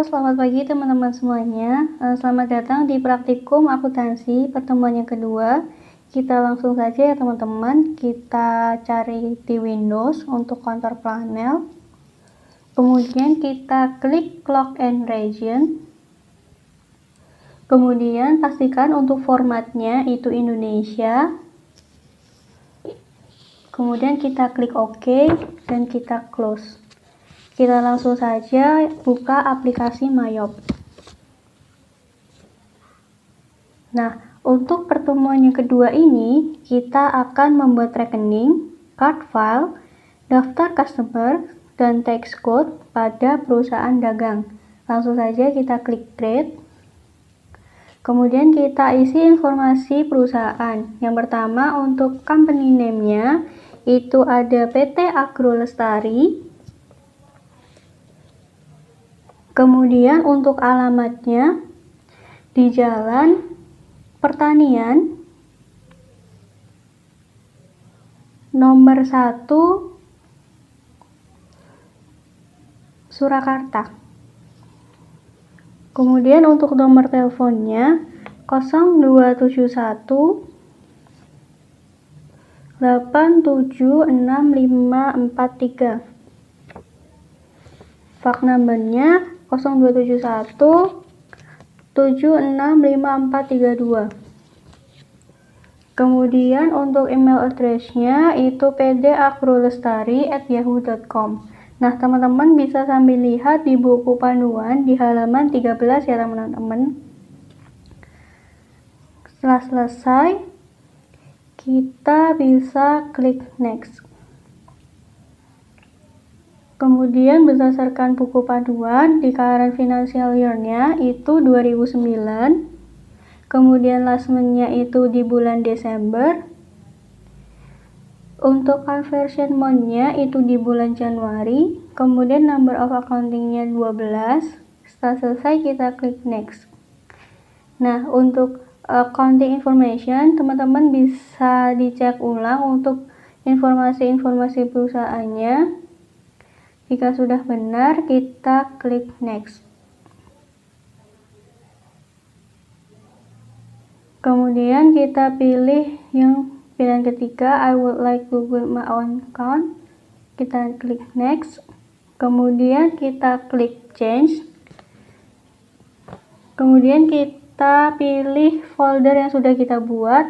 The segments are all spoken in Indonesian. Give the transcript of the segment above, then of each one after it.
Halo, selamat pagi teman-teman semuanya. Selamat datang di praktikum akuntansi pertemuan yang kedua. Kita langsung saja ya teman-teman, kita cari di Windows untuk counter panel. Kemudian kita klik Clock and Region. Kemudian pastikan untuk formatnya itu Indonesia. Kemudian kita klik OK dan kita close. Kita langsung saja buka aplikasi Mayop. Nah, untuk pertemuan yang kedua ini, kita akan membuat rekening, card file, daftar customer, dan tax code pada perusahaan dagang. Langsung saja kita klik create. Kemudian kita isi informasi perusahaan. Yang pertama untuk company name-nya, itu ada PT Agro Lestari. Kemudian untuk alamatnya di Jalan Pertanian nomor 1 Surakarta. Kemudian untuk nomor teleponnya 0271 876543. Fax numbernya 0271 765432. Kemudian untuk email address-nya itu pdagrolestari@yahoo.com. Nah, teman-teman bisa sambil lihat di buku panduan di halaman 13 ya teman-teman. Setelah selesai, kita bisa klik next. Kemudian berdasarkan buku panduan di current financial year-nya itu 2009. Kemudian last month-nya itu di bulan Desember. Untuk conversion month-nya itu di bulan Januari. Kemudian number of accounting-nya 12. Setelah selesai kita klik next. Nah, untuk accounting information teman-teman bisa dicek ulang untuk informasi-informasi perusahaannya. Jika sudah benar, kita klik next. Kemudian kita pilih yang pilihan ketiga, I would like to build my own account. Kita klik next. Kemudian kita klik change. Kemudian kita pilih folder yang sudah kita buat,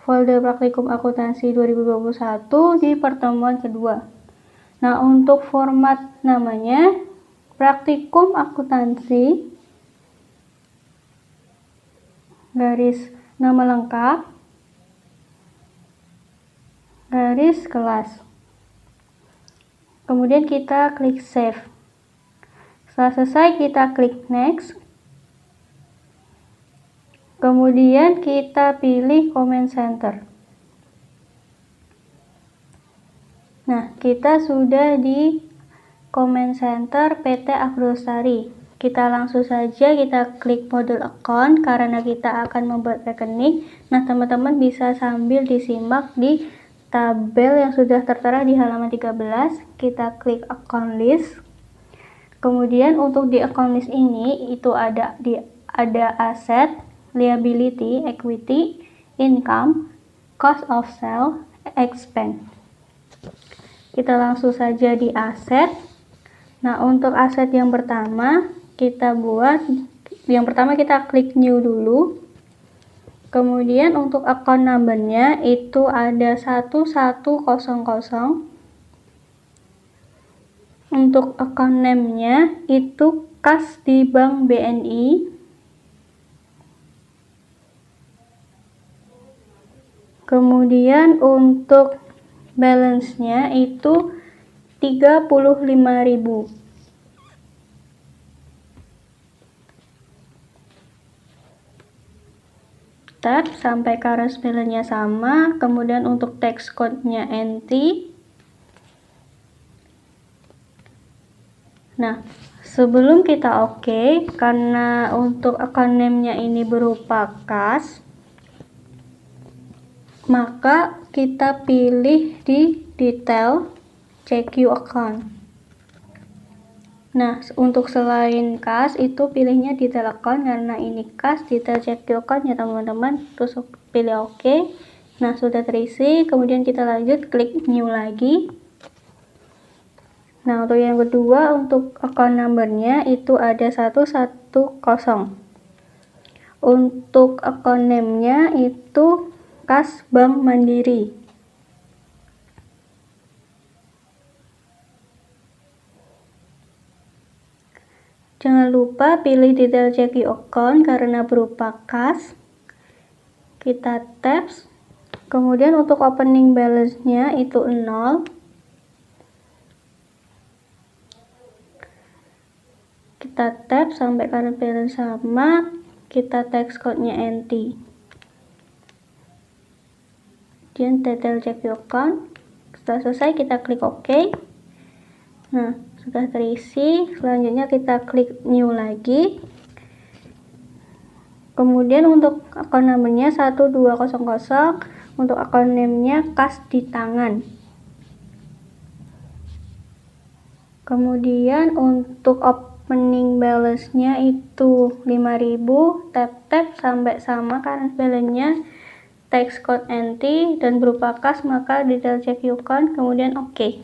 folder praktikum akuntansi 2021 di pertemuan kedua. Nah, untuk format namanya praktikum akuntansi garis nama lengkap garis kelas. Kemudian kita klik save. Setelah selesai kita klik next. Kemudian kita pilih comment center. Nah, kita sudah di comment center PT Agro Lestari. Kita langsung saja kita klik model account karena kita akan membuat rekening. Nah, teman-teman bisa sambil disimak di tabel yang sudah tertera di halaman 13. Kita klik account list. Kemudian untuk di account list ini itu ada aset, liability, equity, income, cost of sale, expense. Kita langsung saja di aset. Nah, untuk aset yang pertama kita klik new dulu. Kemudian untuk account number-nya itu ada 1100. Untuk account name-nya itu kas di Bank BNI. Kemudian untuk balance-nya itu 35.000. Tab sampai current balance-nya sama. Kemudian untuk tax code-nya NT. Nah, sebelum kita oke, karena untuk account name-nya ini berupa kas, maka kita pilih di detail CQ account. Nah, untuk selain kas itu pilihnya detail account, karena ini kas detail check account ya teman-teman. Terus pilih OK. Nah, sudah terisi, kemudian kita lanjut klik new lagi. Nah, untuk yang kedua, untuk account numbernya itu ada 110. Untuk account name-nya itu kas Bank Mandiri. Jangan lupa pilih detail checking account karena berupa kas. Kita taps. Kemudian untuk opening balance-nya itu 0. Kita tap sampai current balance sama. Kita text code-nya NT. Kemudian detail checking account. Setelah selesai kita klik OK. Nah, sudah terisi. Selanjutnya kita klik new lagi. Kemudian untuk account number-nya 1200. Untuk account name-nya kas di tangan. Kemudian untuk opening balance-nya itu 5.000. Tap sampai sama current balance-nya. Text code NT dan berupa kas, maka detail check account, kemudian OK.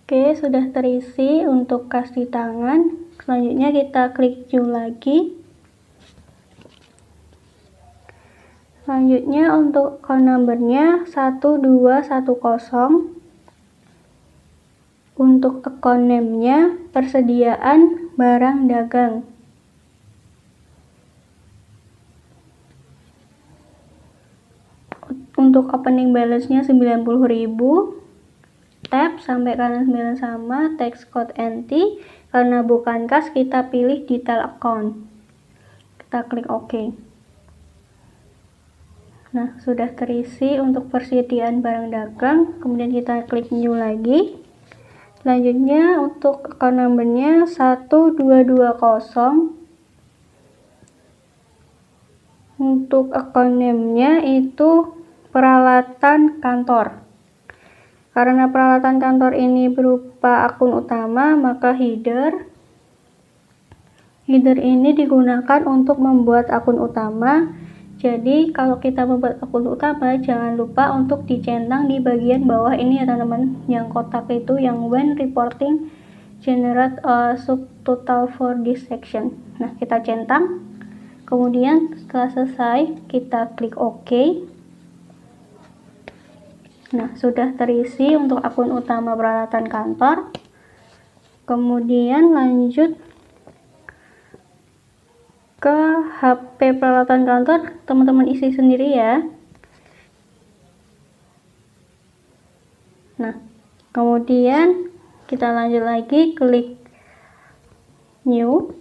Oke, sudah terisi untuk kas di tangan. Selanjutnya kita klik new lagi. Selanjutnya untuk account number-nya 1210. Untuk account name-nya persediaan barang dagang. Untuk opening balance-nya 90.000. Tap sampai kanan 9 sama, text code NT. Karena bukan kas, kita pilih detail account. Kita klik OK. Nah, sudah terisi untuk persediaan barang dagang. Kemudian kita klik new lagi. Selanjutnya untuk account number-nya 1220. Untuk account name-nya itu peralatan kantor. Karena peralatan kantor ini berupa akun utama, maka header ini digunakan untuk membuat akun utama. Jadi kalau kita membuat akun utama, jangan lupa untuk dicentang di bagian bawah ini ya teman-teman, yang kotak itu, yang when reporting generate a subtotal for this section. Nah, kita centang. Kemudian setelah selesai kita klik OK. Nah, sudah terisi untuk akun utama peralatan kantor. Kemudian lanjut ke HP peralatan kantor, teman-teman isi sendiri ya. Nah, kemudian kita lanjut lagi, klik new.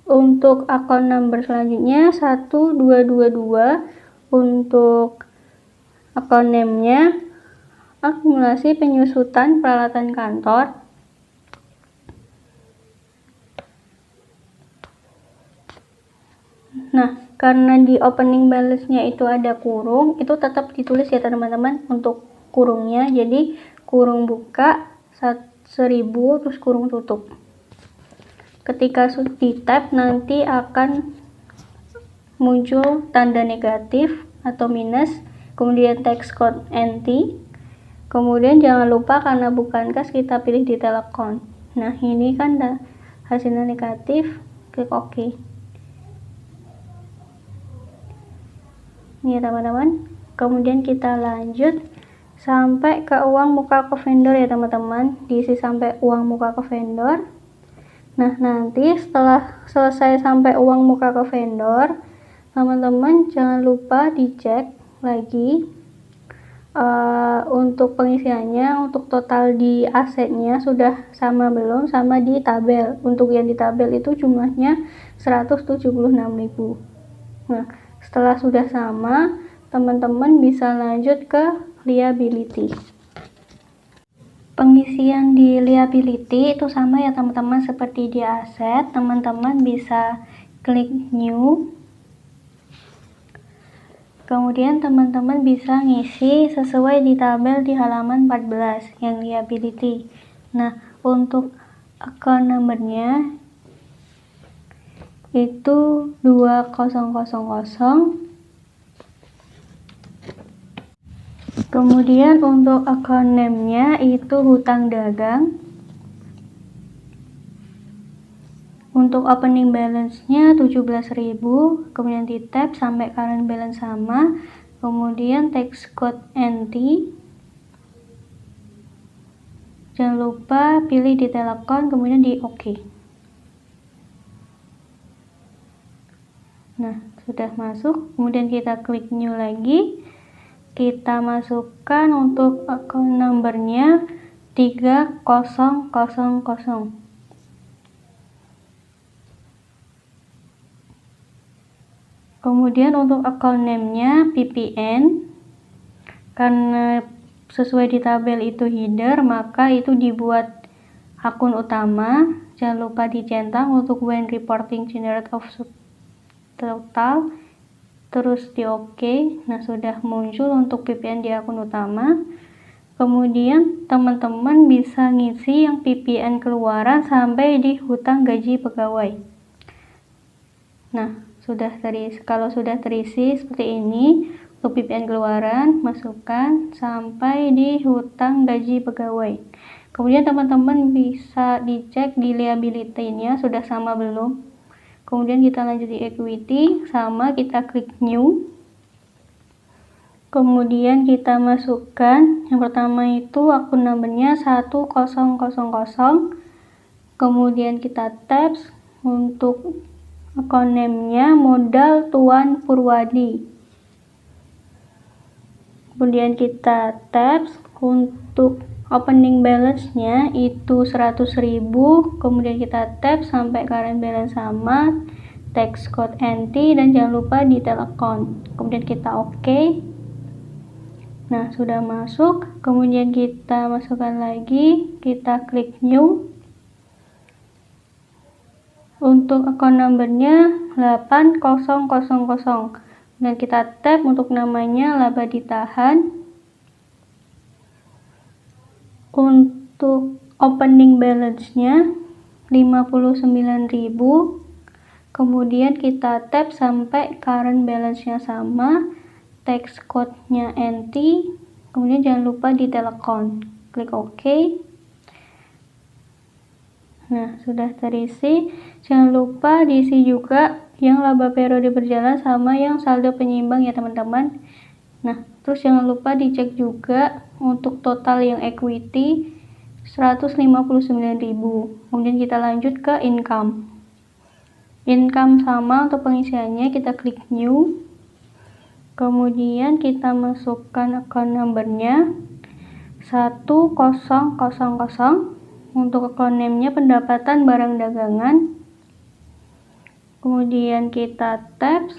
Untuk akun number selanjutnya 1222. Untuk account name-nya akumulasi penyusutan peralatan kantor. Nah, karena di opening balance-nya itu ada kurung, itu tetap ditulis ya teman-teman untuk kurungnya. Jadi kurung buka 1000 terus kurung tutup. Ketika di tab nanti akan muncul tanda negatif atau minus, kemudian text code NT. Kemudian jangan lupa karena bukan kas, kita pilih detail account. Nah, ini kan hasilnya negatif, klik OK. Ini ya teman-teman. Kemudian kita lanjut sampai ke uang muka ke vendor ya teman-teman, diisi sampai uang muka ke vendor. Nah, nanti setelah selesai sampai uang muka ke vendor, teman-teman jangan lupa dicek lagi untuk pengisiannya, untuk total di asetnya sudah sama belum sama di tabel. Untuk yang di tabel itu jumlahnya 176.000. Nah, setelah sudah sama, teman-teman bisa lanjut ke liability. Pengisian di liability itu sama ya teman-teman seperti di aset. Teman-teman bisa klik new. Kemudian teman-teman bisa ngisi sesuai di tabel di halaman 14 yang liability. Nah, untuk account number-nya itu 2000. Kemudian untuk account name-nya itu hutang dagang. Untuk opening balance-nya 17.000, kemudian di tab sampai current balance sama, kemudian tax code NT. Jangan lupa pilih detail account, kemudian di OK. Nah, sudah masuk, kemudian kita klik new lagi. Kita masukkan untuk account number-nya 3000. Kemudian untuk account name-nya PPN, karena sesuai di tabel itu header, maka itu dibuat akun utama. Jangan lupa dicentang untuk when reporting generate of total, terus di OK. Nah, sudah muncul untuk PPN di akun utama. Kemudian teman-teman bisa ngisi yang PPN keluaran sampai di hutang gaji pegawai. Nah, kalau sudah terisi seperti ini, untuk PPN keluaran masukkan sampai di hutang gaji pegawai. Kemudian teman-teman bisa dicek di liability-nya sudah sama belum. Kemudian kita lanjut di equity, sama kita klik new. Kemudian kita masukkan yang pertama itu akun number-nya 1000. Kemudian kita tabs untuk account name-nya modal Tuan Purwadi. Kemudian kita tabs untuk opening balance-nya itu 100.000. Kemudian kita tab sampai current balance sama, tax code NT, dan jangan lupa detail account. Kemudian kita OK. Nah, sudah masuk. Kemudian kita masukkan lagi, kita klik new. Untuk account number-nya 8000, dan kita tab untuk namanya laba ditahan. Untuk opening balance-nya 59.000. Kemudian kita tab sampai current balance-nya sama, tax code-nya NT. Kemudian jangan lupa detail account. Klik OK. Nah, sudah terisi. Jangan lupa diisi juga yang laba periode berjalan sama yang saldo penyeimbang ya teman-teman. Nah, terus jangan lupa dicek juga untuk total yang equity 159.000. Kemudian kita lanjut ke income. Income sama untuk pengisiannya, kita klik new. Kemudian kita masukkan account number-nya 1000. Untuk account name-nya pendapatan barang dagangan. Kemudian kita tab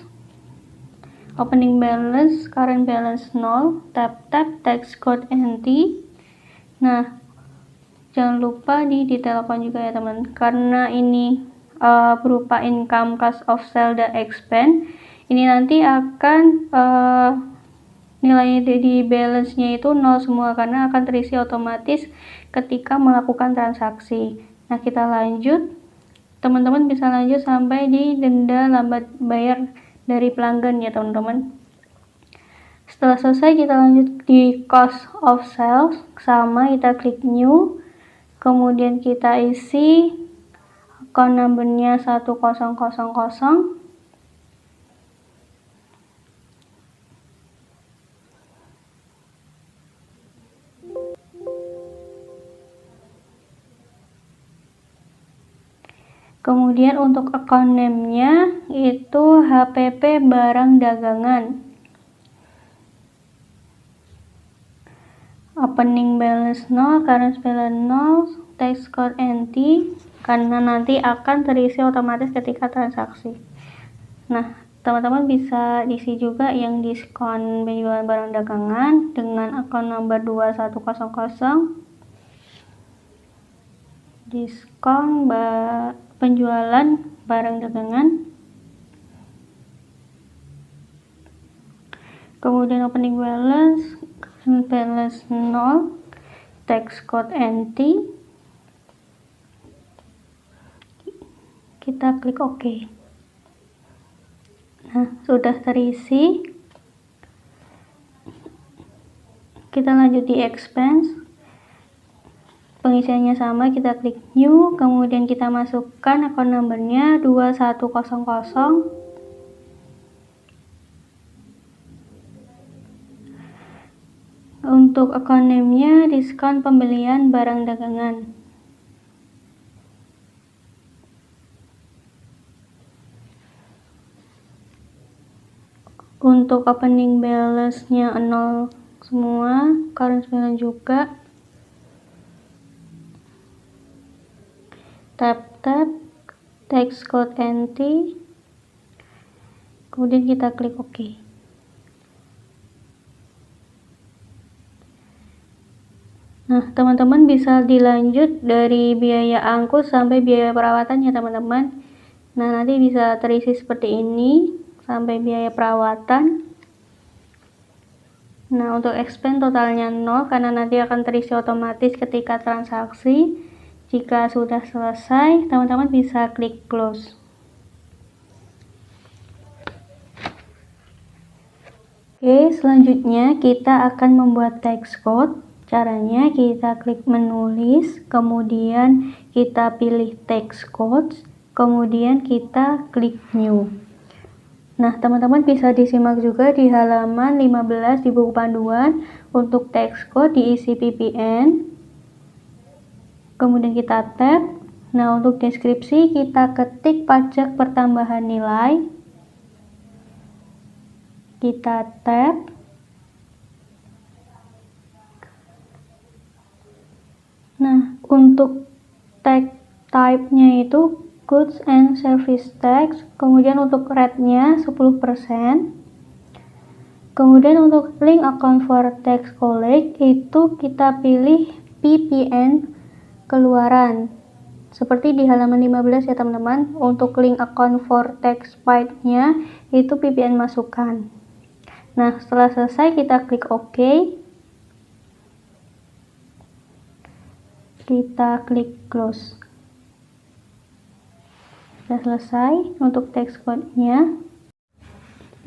opening balance, current balance 0, tab tax code NT. Nah, jangan lupa di detail account juga ya teman, karena ini berupa income, cost of sale, dan expense. Ini nanti akan nilai di balance-nya itu 0 semua, karena akan terisi otomatis ketika melakukan transaksi. Nah, kita lanjut. Teman-teman bisa lanjut sampai di denda lambat bayar dari pelanggan ya teman-teman. Setelah selesai kita lanjut di cost of sales, sama kita klik new. Kemudian kita isi account number-nya 1000. Kemudian untuk account name-nya itu HPP barang dagangan. Opening balance 0, current balance 0, tax code NT, karena nanti akan terisi otomatis ketika transaksi. Nah, teman-teman bisa diisi juga yang diskon penjualan barang dagangan dengan account number 2100. Diskon penjualan barang dagangan. kemudian opening balance 0, tax code NT, kita klik OK. Nah, sudah terisi. Kita lanjut di expense, pengisiannya sama, kita klik new, kemudian kita masukkan account numbernya 2100. Untuk account name-nya diskon pembelian barang dagangan. Untuk opening balance-nya 0 semua, current balance juga. Tap tax code NT, kemudian kita klik OK. Nah, teman-teman bisa dilanjut dari biaya angkut sampai biaya perawatan ya teman-teman. Nah, nanti bisa terisi seperti ini sampai biaya perawatan. Nah, untuk expense totalnya 0 karena nanti akan terisi otomatis ketika transaksi. Jika sudah selesai, teman-teman bisa klik close. Oke, selanjutnya kita akan membuat tax code. Caranya kita klik menulis, kemudian kita pilih tax code, kemudian kita klik new. Nah, teman-teman bisa disimak juga di halaman 15 di buku panduan untuk tax code diisi PPN. Kemudian kita tab. Nah, untuk deskripsi kita ketik pajak pertambahan nilai. Kita tab. Nah, untuk tag type-nya itu goods and service tax, kemudian untuk rate-nya 10%. Kemudian untuk link account for tax collect itu kita pilih PPN keluaran. Seperti di halaman 15 ya teman-teman, untuk link account for tax paid-nya itu PPN masukkan. Nah, setelah selesai kita klik OK. Kita klik close. Sudah selesai untuk text code-nya.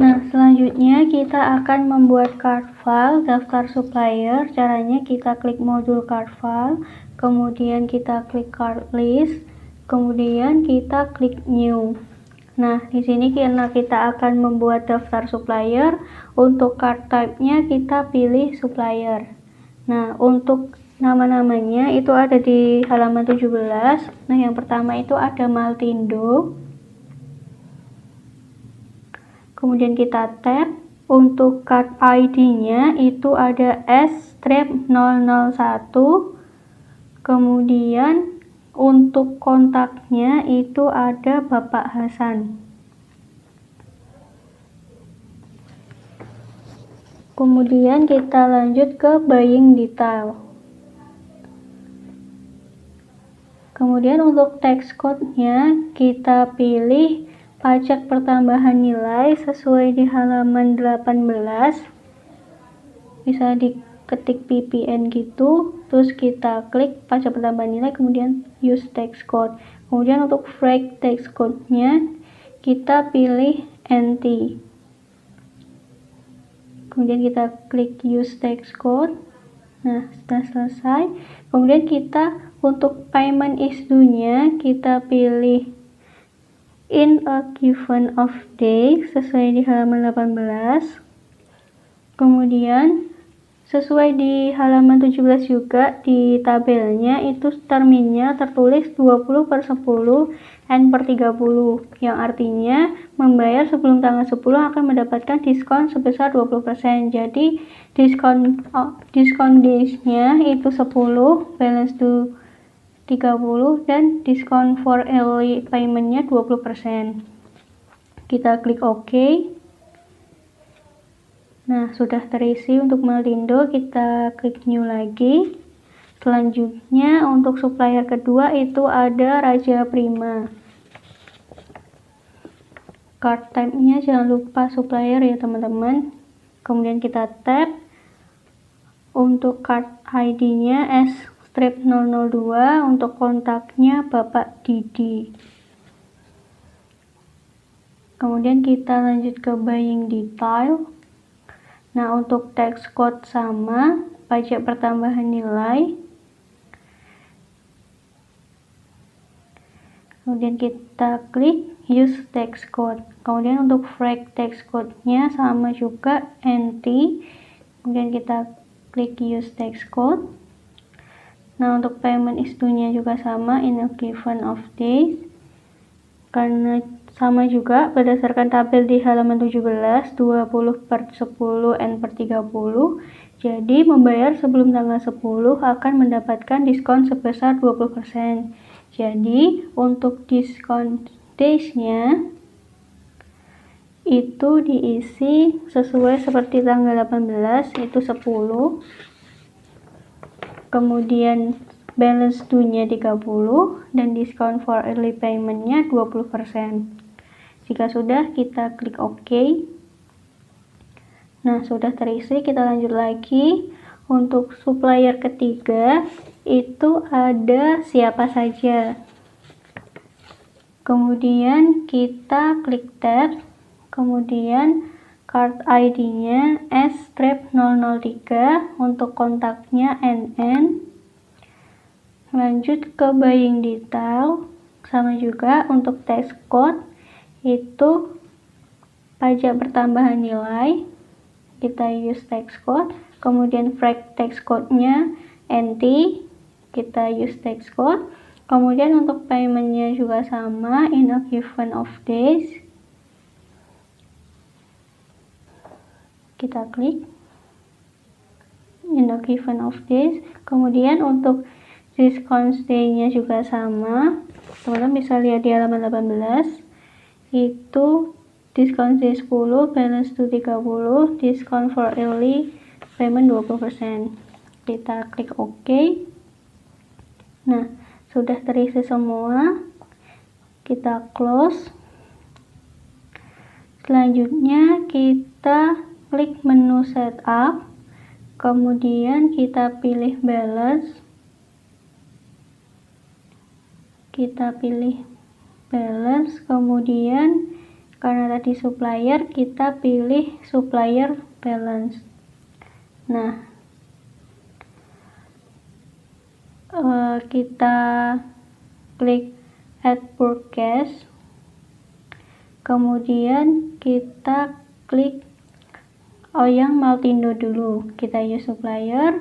Nah, selanjutnya kita akan membuat card file daftar supplier. Caranya kita klik modul card file, kemudian kita klik card list, kemudian kita klik new. Nah, di sini karena kita akan membuat daftar supplier, untuk card type-nya kita pilih supplier. Nah, untuk nama-namanya itu ada di halaman 17. Nah, yang pertama itu ada Maltindo. Kemudian kita tab. Untuk card ID-nya itu ada S-001. Kemudian untuk kontaknya itu ada Bapak Hasan. Kemudian kita lanjut ke buying detail. Kemudian untuk tax code-nya kita pilih pajak pertambahan nilai sesuai di halaman 18. Bisa diketik PPN gitu, terus kita klik pajak pertambahan nilai, kemudian use tax code. Kemudian untuk break tax code-nya kita pilih NT. Kemudian kita klik use tax code. Nah, sudah selesai. Kemudian kita untuk payment is due-nya kita pilih in a given of day sesuai di halaman 18. Kemudian sesuai di halaman 17 juga di tabelnya itu terminnya tertulis 20/10 N/30, yang artinya membayar sebelum tanggal 10 akan mendapatkan diskon sebesar 20%. Jadi diskon days-nya itu 10, balance to 30, dan diskon for early payment-nya 20%. Kita klik OK. Nah, sudah terisi untuk Maltindo, kita klik new lagi. Selanjutnya untuk supplier kedua itu ada Raja Prima. Card type-nya jangan lupa supplier ya teman-teman. Kemudian kita tap. Untuk card ID-nya S-002, untuk kontaknya Bapak Didi. Kemudian kita lanjut ke buying detail. Nah, untuk tax code sama, pajak pertambahan nilai. Kemudian kita klik use tax code. Kemudian untuk flag tax code-nya sama juga NT. Kemudian kita klik use tax code. Nah, untuk payment is due-nya juga sama in a given of days. Karena sama juga berdasarkan tabel di halaman 17, 20/10 N/30. Jadi membayar sebelum tanggal 10 akan mendapatkan diskon sebesar 20%. Jadi untuk diskon days-nya itu diisi sesuai seperti tanggal 18, itu 10. Kemudian balance due-nya 30 dan diskon for early payment-nya 20%. Jika sudah, kita klik OK. Nah, sudah terisi, kita lanjut lagi. Untuk supplier ketiga itu ada siapa saja. Kemudian kita klik tab. Kemudian card ID-nya S-003, untuk kontaknya NN. Lanjut ke buying detail, sama juga untuk tax code itu pajak pertambahan nilai, kita use tax code. Kemudian flag tax code-nya NT, kita use tax code. Kemudian untuk payment-nya juga sama in a given of days, kita klik in a given of days. Kemudian untuk discount day-nya juga sama, teman-teman bisa lihat di halaman 18, itu diskon day 10, balance due 30, diskon for early payment 20%. Kita klik OK. Nah, sudah terisi semua, kita close. Selanjutnya kita klik menu setup, kemudian kita pilih balance, kemudian karena tadi supplier, kita pilih supplier balance. Nah, kita klik add purchase, kemudian kita klik yang Maltindo dulu, kita use supplier.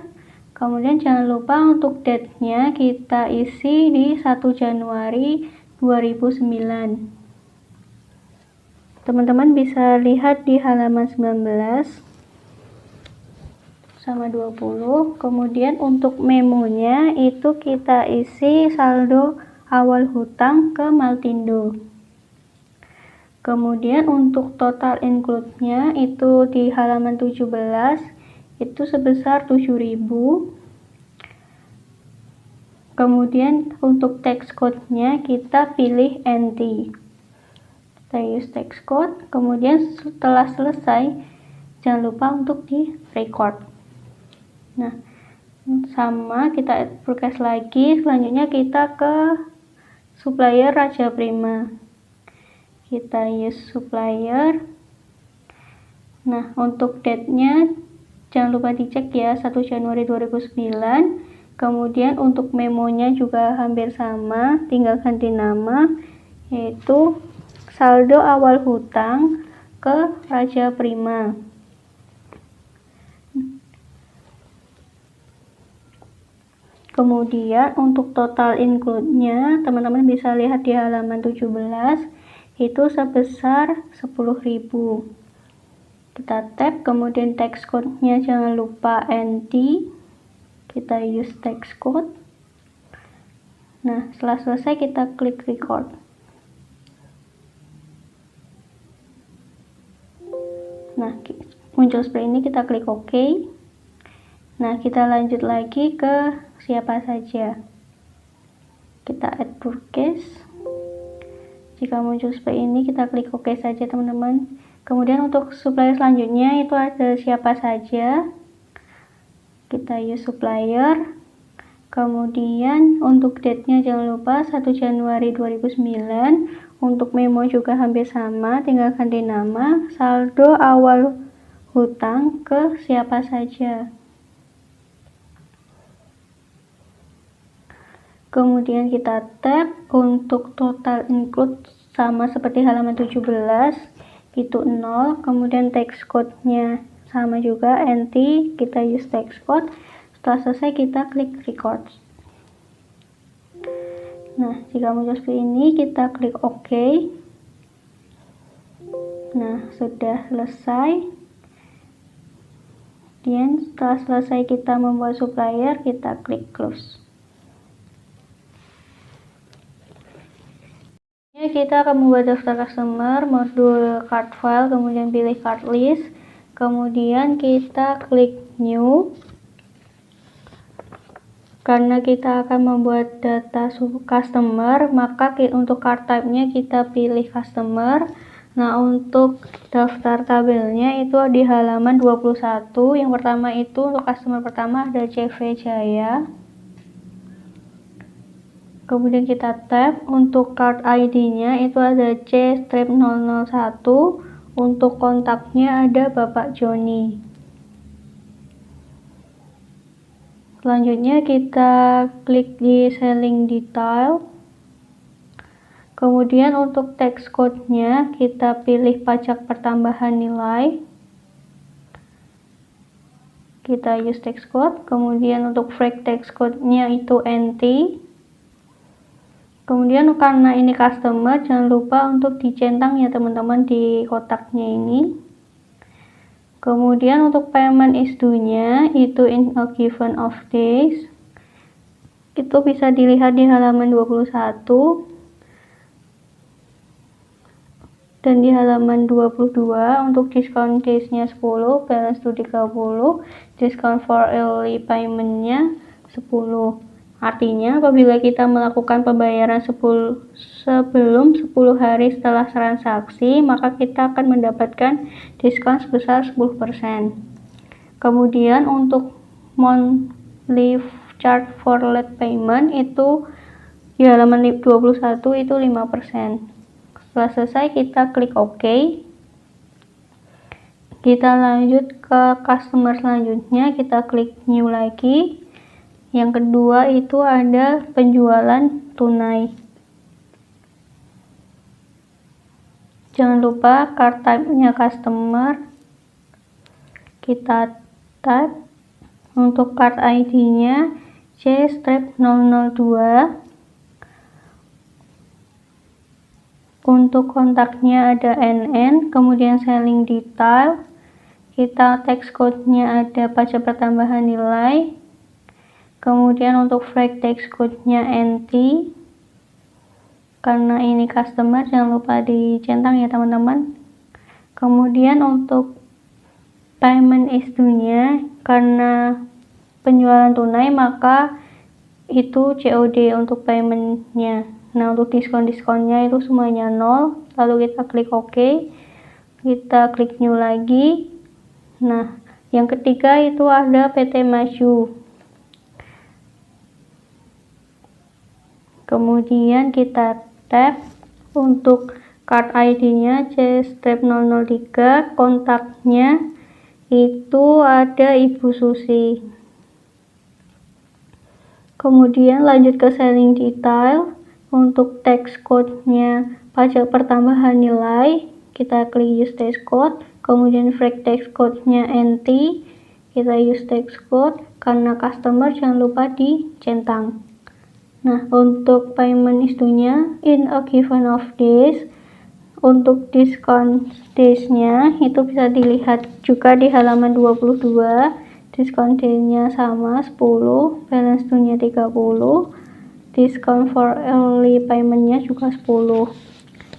Kemudian jangan lupa untuk date-nya kita isi di 1 Januari 2009. Teman-teman bisa lihat di halaman 19 sama 20. Kemudian untuk memonya itu kita isi saldo awal hutang ke Maltindo. Kemudian untuk total include-nya itu di halaman 17 itu sebesar 7.000. Kemudian untuk tax code-nya kita pilih NT. Kita use tax code. Kemudian setelah selesai, jangan lupa untuk di record. Nah, sama kita add purchase lagi. Selanjutnya kita ke supplier Raja Prima. Kita use supplier. Nah, untuk date-nya jangan lupa dicek ya, 1 Januari 2009. Kemudian untuk memonya juga hampir sama, tinggal ganti nama, yaitu saldo awal hutang ke Raja Prima. Kemudian untuk total include-nya, teman-teman bisa lihat di halaman 17, itu sebesar 10.000. Kita tap, kemudian tax code-nya jangan lupa NT, kita use tax code. Nah, setelah selesai kita klik record. Nah, muncul seperti ini, kita klik OK. Nah, kita lanjut lagi ke siapa saja. Kita add purchase. Jika muncul seperti ini, kita klik OK saja, teman-teman. Kemudian untuk supplier selanjutnya itu ada siapa saja. Kita use supplier. Kemudian untuk date-nya jangan lupa 1 Januari 2009. Untuk memo juga hampir sama, tinggal ganti nama, saldo awal hutang ke siapa saja. Kemudian kita tab untuk total include sama seperti halaman 17, itu 0. Kemudian text code-nya sama juga, NT, kita use text code. Setelah selesai kita klik record. Nah, jika muncul seperti ini kita klik OK. Nah, sudah selesai. Dan setelah selesai kita membuat supplier, kita klik close. Kita akan membuat daftar customer, modul card file, kemudian pilih card list, kemudian kita klik new. Karena kita akan membuat data customer, maka untuk card type-nya kita pilih customer. Nah, untuk daftar tabelnya itu di halaman 21. Yang pertama itu untuk customer pertama ada CV Jaya. Kemudian kita tab untuk card ID-nya itu ada C-001. Untuk kontaknya ada Bapak Joni. Selanjutnya kita klik di selling detail. Kemudian untuk text code-nya kita pilih pajak pertambahan nilai. Kita use text code. Kemudian untuk frag text code-nya itu NT. Kemudian karena ini customer, jangan lupa untuk dicentang ya teman-teman di kotaknya ini. Kemudian untuk payment is due-nya itu in a given of days. Itu bisa dilihat di halaman 21. Dan di halaman 22 untuk discount days-nya 10, balance due 30, discount for early payment-nya 10. Artinya apabila kita melakukan pembayaran sebelum 10 hari setelah transaksi, maka kita akan mendapatkan diskon sebesar 10%. Kemudian untuk monthly charge for late payment itu di halaman 21 itu 5%. Setelah selesai kita klik OK. Kita lanjut ke customer selanjutnya, kita klik new lagi. Yang kedua itu ada penjualan tunai. Jangan lupa card type-nya customer. Kita tab untuk card ID-nya C-002. Untuk kontaknya ada NN, kemudian selling detail. Kita text code-nya ada pajak pertambahan nilai. Kemudian untuk frag text code-nya NT. Karena ini customer, jangan lupa dicentang ya teman-teman. Kemudian untuk payment is due-nya, karena penjualan tunai maka itu COD untuk payment-nya. Nah, untuk diskon-diskonnya itu semuanya 0. Lalu kita klik OK. Kita klik new lagi. Nah, yang ketiga itu ada PT Maju. Kemudian kita tab untuk card ID-nya C-003, kontaknya itu ada Ibu Susi. Kemudian lanjut ke selling detail. Untuk text code-nya pajak pertambahan nilai, kita klik use text code. Kemudian frag text code-nya NT, kita use text code. Karena customer, jangan lupa dicentang. Nah, untuk payment is due-nya in a given of days. Untuk discount days-nya itu bisa dilihat juga di halaman 22. Discount day-nya sama 10, balance due-nya 30. Discount for early payment-nya juga 10.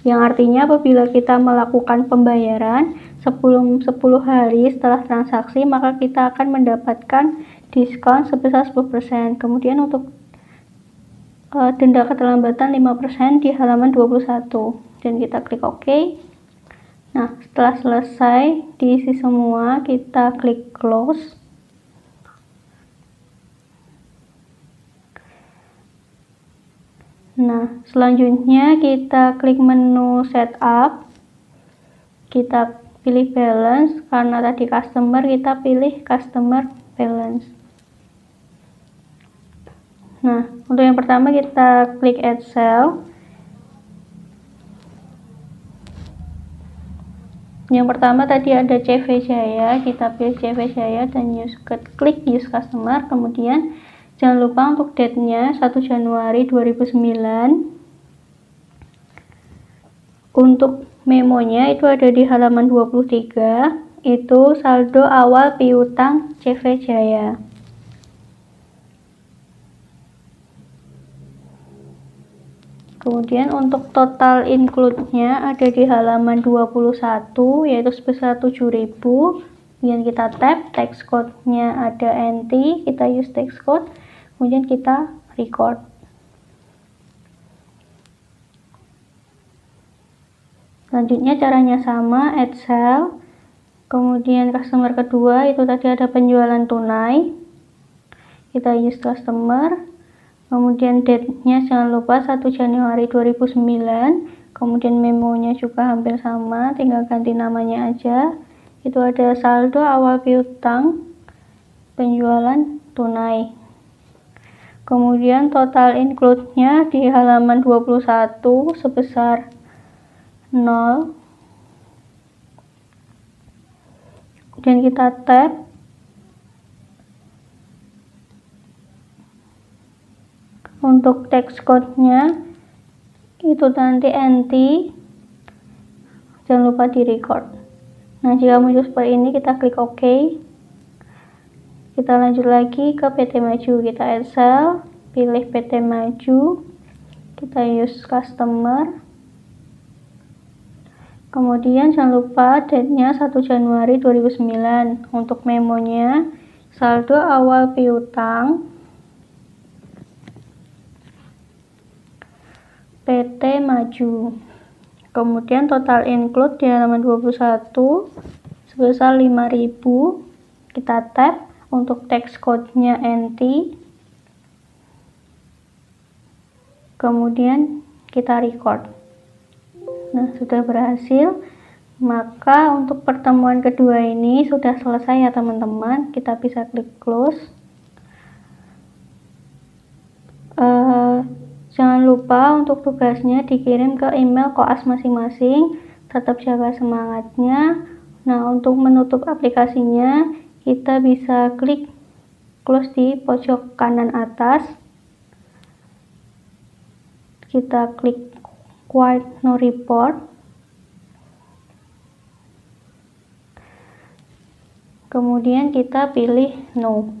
Yang artinya apabila kita melakukan pembayaran sebelum 10 hari setelah transaksi, maka kita akan mendapatkan diskon sebesar 10%. Kemudian untuk denda keterlambatan 5% di halaman 21. Dan kita klik OK. Nah, setelah selesai diisi semua, kita klik close. Nah, selanjutnya kita klik menu setup. Kita pilih balance, karena tadi customer, kita pilih customer balance. Nah, untuk yang pertama kita klik add cell. Yang pertama tadi ada CV Jaya, kita pilih CV Jaya dan klik use customer. Kemudian jangan lupa untuk date-nya 1 Januari 2009. Untuk memonya itu ada di halaman 23, itu saldo awal piutang CV Jaya. Kemudian untuk total include-nya ada di halaman 21, yaitu sebesar 7.000. Kemudian kita tap, text code-nya ada NT, kita use text code, kemudian kita record. Selanjutnya caranya sama, add cell. Kemudian customer kedua itu tadi ada penjualan tunai, kita use customer. Kemudian date-nya jangan lupa 1 Januari 2009. Kemudian memonya juga hampir sama, tinggal ganti namanya aja. Itu ada saldo awal piutang penjualan tunai. Kemudian total include-nya di halaman 21 sebesar 0. Kemudian kita tap. Untuk text code-nya itu nanti NT, jangan lupa di record. Nah, jika muncul seperti ini kita klik OK. Kita lanjut lagi ke PT Maju, kita add cell, pilih PT Maju, kita use customer. Kemudian jangan lupa date-nya 1 Januari 2009. Untuk memonya saldo awal piutang PT Maju. Kemudian total include di halaman 21 sebesar 5.000. Kita tap, untuk text code-nya NT. Kemudian kita record. Nah, sudah berhasil. Maka untuk pertemuan kedua ini sudah selesai ya teman-teman. Kita bisa klik close. Jangan lupa untuk tugasnya dikirim ke email koas masing-masing. Tetap jaga semangatnya. Nah, untuk menutup aplikasinya, kita bisa klik close di pojok kanan atas. Kita klik quiet no report. Kemudian kita pilih no.